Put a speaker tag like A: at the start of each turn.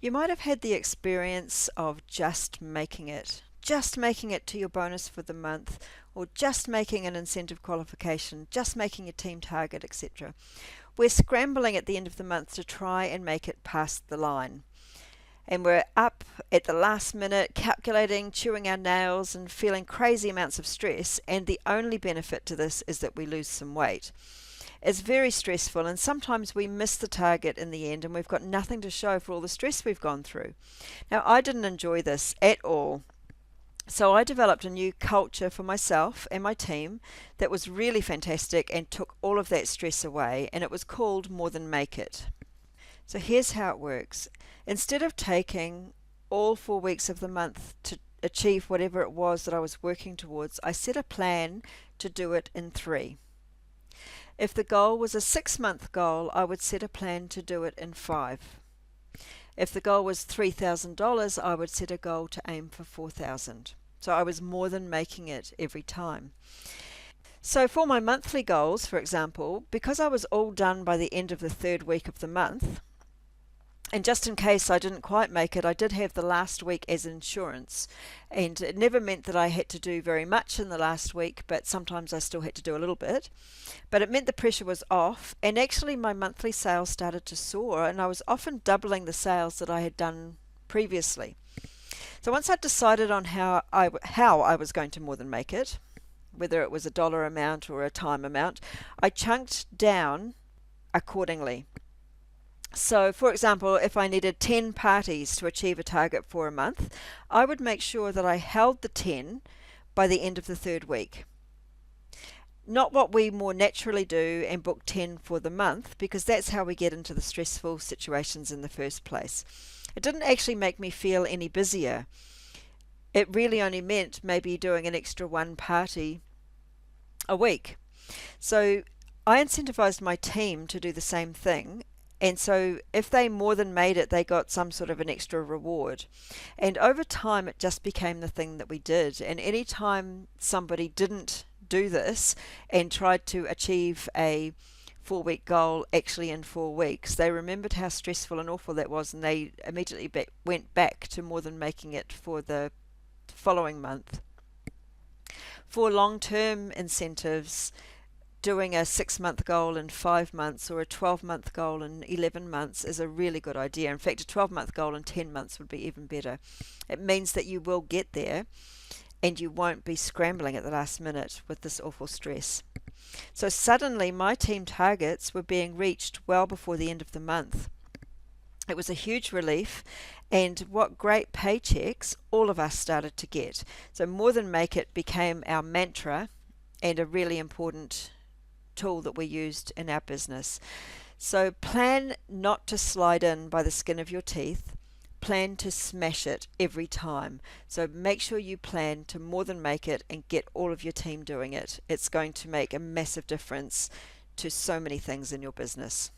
A: You might have had the experience of just making it to your bonus for the month, or just making an incentive qualification, just making a team target, etc. We're scrambling at the end of the month to try and make it past the line. And we're up at the last minute, calculating, chewing our nails, and feeling crazy amounts of stress. And the only benefit to this is that we lose some weight. It's very stressful, and sometimes we miss the target in the end, and we've got nothing to show for all the stress we've gone through. Now, I didn't enjoy this at all. So I developed a new culture for myself and my team that was really fantastic and took all of that stress away, and it was called More Than Make It. So here's how it works. Instead of taking all 4 weeks of the month to achieve whatever it was that I was working towards, I set a plan to do it in 3. If the goal was a 6-month goal, I would set a plan to do it in 5. If the goal was $3,000, I would set a goal to aim for 4,000. So I was more than making it every time. So for my monthly goals, for example, because I was all done by the end of the 3rd week of the month, and just in case I didn't quite make it, I did have the last week as insurance. And it never meant that I had to do very much in the last week, but sometimes I still had to do a little bit. But it meant the pressure was off, and actually my monthly sales started to soar, and I was often doubling the sales that I had done previously. So once I'd decided on how I was going to more than make it, whether it was a dollar amount or a time amount, I chunked down accordingly. So, for example, if I needed 10 parties to achieve a target for a month, I would make sure that I held the 10 by the end of the 3rd week. Not what we more naturally do and book 10 for the month, because that's how we get into the stressful situations in the first place. It didn't actually make me feel any busier. It really only meant maybe doing an extra 1 party a week. So I incentivized my team to do the same thing. And so if they more than made it, they got some sort of an extra reward. And over time, it just became the thing that we did. And any time somebody didn't do this and tried to achieve a 4-week goal actually in 4 weeks, they remembered how stressful and awful that was, and they immediately went back to more than making it for the following month. For long-term incentives, doing a 6-month goal in 5 months or a 12-month goal in 11 months is a really good idea. In fact, a 12-month goal in 10 months would be even better. It means that you will get there and you won't be scrambling at the last minute with this awful stress. So suddenly my team targets were being reached well before the end of the month. It was a huge relief, and what great paychecks all of us started to get. So More Than Make It became our mantra and a really important tool that we used in our business. So plan not to slide in by the skin of your teeth. Plan to smash it every time. So make sure you plan to more than make it and get all of your team doing it. It's going to make a massive difference to so many things in your business.